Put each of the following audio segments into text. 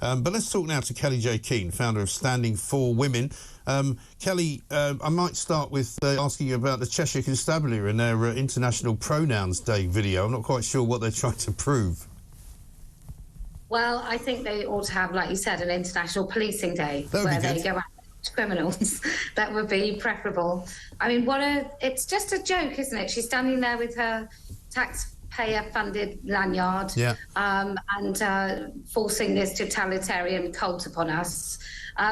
But let's talk now to Kellie-Jay Keen, founder of Standing for Women. Kelly, I might start with asking you about the Cheshire Constabulary and their International Pronouns Day video. I'm not quite sure what they're trying to prove. Well, I think they ought to have, like you said, an International Policing Day where they go after criminals. That would be preferable. I mean, it's just a joke, isn't it? She's standing there with her taxpayer-funded lanyard and forcing this totalitarian cult upon us.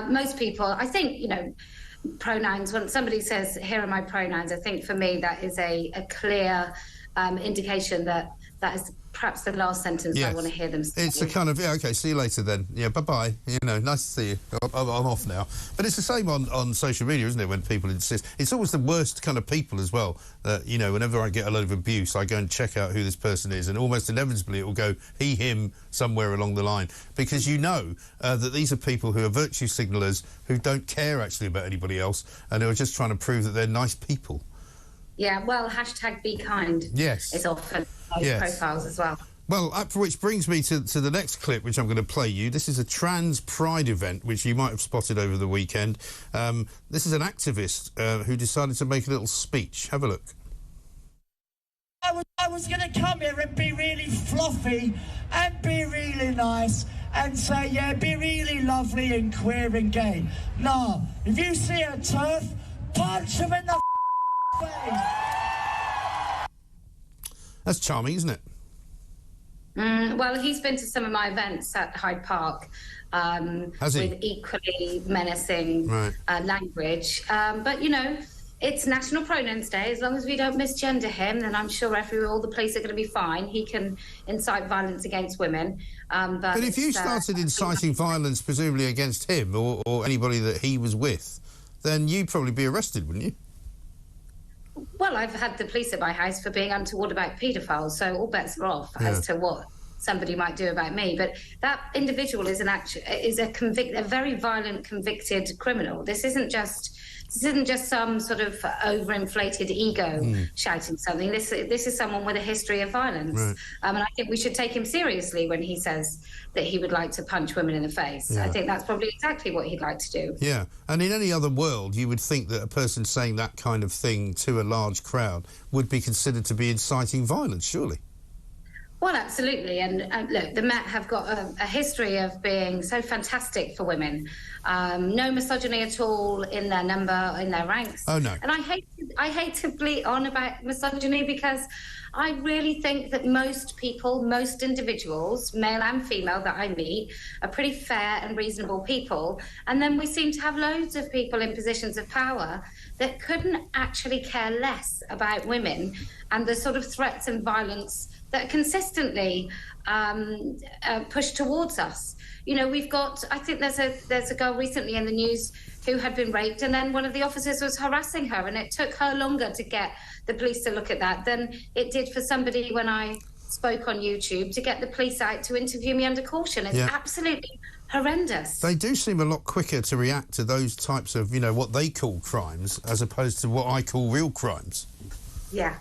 Most people, I think, you know, pronouns, when somebody says, here are my pronouns, I think for me that is a clear indication that is perhaps the last sentence I want to hear them say. It's a kind of, okay, see you later then. Yeah, bye-bye. You know, nice to see you. I'm off now. But it's the same on social media, isn't it, when people insist. It's always the worst kind of people as well. You know, whenever I get a load of abuse, I go and check out who this person is, and almost inevitably it will go he, him, somewhere along the line. Because you know that these are people who are virtue signallers, who don't care actually about anybody else, and who are just trying to prove that they're nice people. Yeah, well, hashtag be kind. Yes. It's often those profiles as well. Well, which brings me to the next clip, which I'm going to play you. This is a trans pride event, which you might have spotted over the weekend. This is an activist who decided to make a little speech. Have a look. I was going to come here and be really fluffy and be really nice and say, yeah, be really lovely and queer and gay. No, if you see a TERF, punch him in the face. That's charming, isn't it? Well, he's been to some of my events at Hyde Park with equally menacing language. But, you know, it's National Pronouns Day. As long as we don't misgender him, then I'm sure all the police are going to be fine. He can incite violence against women. But if you started inciting violence, presumably against him or anybody that he was with, then you'd probably be arrested, wouldn't you? Well, I've had the police at my house for being untoward about paedophiles, so all bets are off as to what somebody might do about me. But that individual is a very violent, convicted criminal. This isn't just some sort of overinflated ego shouting something. This is someone with a history of violence. And I think we should take him seriously when he says that he would like to punch women in the face. I think that's probably exactly what he'd like to do. Yeah, and in any other world, you would think that a person saying that kind of thing to a large crowd would be considered to be inciting violence, surely. Well, absolutely. And look, the Met have got a history of being so fantastic for women. No misogyny at all in their ranks. Oh, no. And I hate to bleat on about misogyny because I really think that most people, most individuals, male and female, that I meet are pretty fair and reasonable people. And then we seem to have loads of people in positions of power that couldn't actually care less about women and the sort of threats and violence that consistently push towards us. You know, we've got, I think there's a girl recently in the news who had been raped, and then one of the officers was harassing her, and it took her longer to get the police to look at that than it did for somebody when I spoke on YouTube to get the police out to interview me under caution. It's absolutely horrendous. They do seem a lot quicker to react to those types of, you know, what they call crimes as opposed to what I call real crimes. Yeah.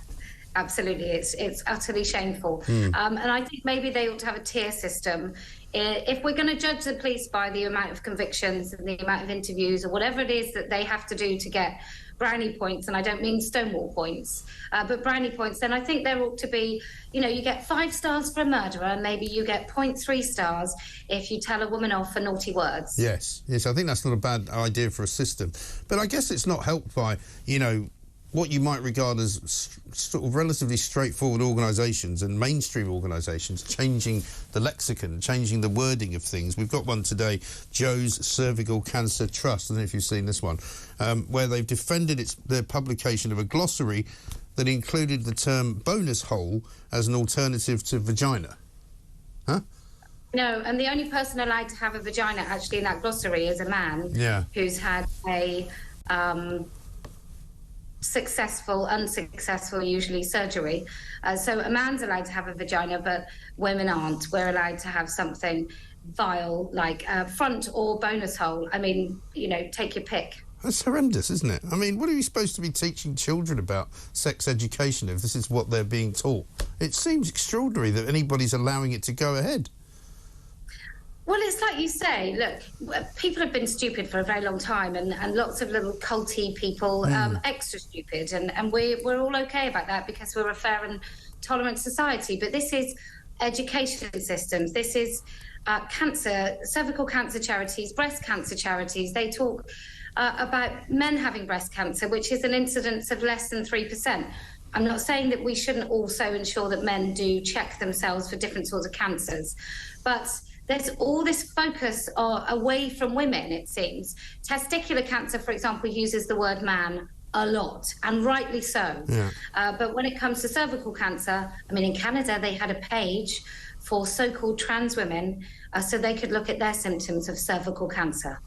Absolutely, it's utterly shameful. And I think maybe they ought to have a tier system. If we're going to judge the police by the amount of convictions and the amount of interviews or whatever it is that they have to do to get brownie points, and I don't mean Stonewall points, but brownie points, then I think there ought to be, you know, you get 5 stars for a murderer, and maybe you get 0.3 stars if you tell a woman off for naughty words. Yes, I think that's not a bad idea for a system. But I guess it's not helped by, you know, what you might regard as sort of relatively straightforward organisations and mainstream organisations changing the lexicon, changing the wording of things. We've got one today, Joe's Cervical Cancer Trust, I don't know if you've seen this one, where they've defended their publication of a glossary that included the term bonus hole as an alternative to vagina. Huh? No, and the only person allowed to have a vagina actually in that glossary is a man who's had a successful, unsuccessful, usually surgery. So a man's allowed to have a vagina, but women aren't. We're allowed to have something vile like front or bonus hole. I mean, you know, take your pick. That's horrendous, isn't it? I mean, what are you supposed to be teaching children about sex education if this is what they're being taught? It seems extraordinary that anybody's allowing it to go ahead. Well, it's like you say, look, people have been stupid for a very long time, and lots of little culty people, extra stupid, and we're all okay about that because we're a fair and tolerant society. But this is education systems, this is cancer, cervical cancer charities, breast cancer charities. They talk about men having breast cancer, which is an incidence of less than 3%. I'm not saying that we shouldn't also ensure that men do check themselves for different sorts of cancers, but there's all this focus away from women, it seems. Testicular cancer, for example, uses the word man a lot, and rightly so. Yeah. But when it comes to cervical cancer, I mean, in Canada, they had a page for so-called trans women so they could look at their symptoms of cervical cancer.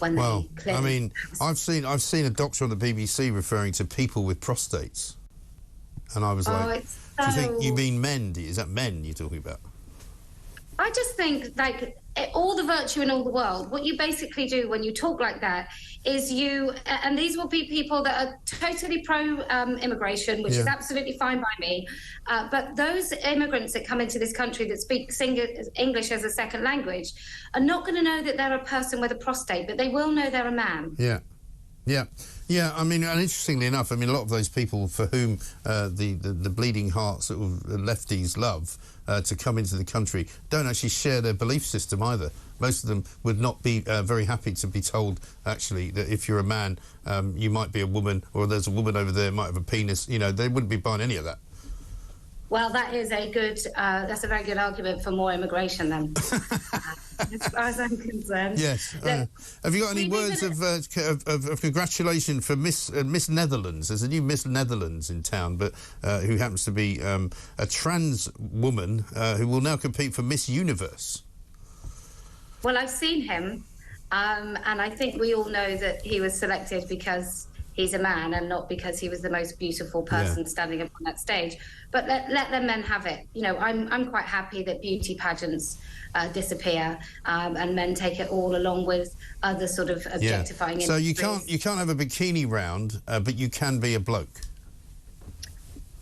Well, I mean, I've seen a doctor on the BBC referring to people with prostates. And I was like, do you think you mean men? Is that men you're talking about? I just think, like, all the virtue in all the world, what you basically do when you talk like that is and these will be people that are totally pro-immigration, which is absolutely fine by me, but those immigrants that come into this country that speak English as a second language are not going to know that they're a person with a prostate, but they will know they're a man. Yeah, I mean, and interestingly enough, I mean, a lot of those people for whom the bleeding heart sort of lefties love to come into the country don't actually share their belief system either. Most of them would not be very happy to be told, actually, that if you're a man, you might be a woman, or there's a woman over there might have a penis. You know, they wouldn't be buying any of that. Well, that is that's a very good argument for more immigration then, as far as I'm concerned. Yes. Have you got any words of congratulation for Miss Netherlands? There's a new Miss Netherlands in town, but who happens to be a trans woman who will now compete for Miss Universe. Well, I've seen him, and I think we all know that he was selected because he's a man and not because he was the most beautiful person standing up on that stage. But let them men have it. You know, I'm quite happy that beauty pageants disappear and men take it all along with other sort of objectifying. So you can't have a bikini round, but you can be a bloke.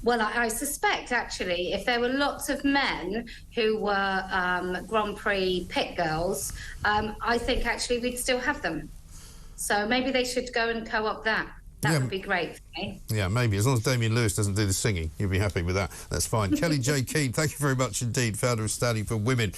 Well, I suspect, actually, if there were lots of men who were Grand Prix pit girls, I think, actually, we'd still have them. So maybe they should go and co-opt that. That would be great for me. Yeah, maybe. As long as Damien Lewis doesn't do the singing, you'll be happy with that. That's fine. Kellie-Jay Keen, thank you very much indeed, founder of Standing for Women.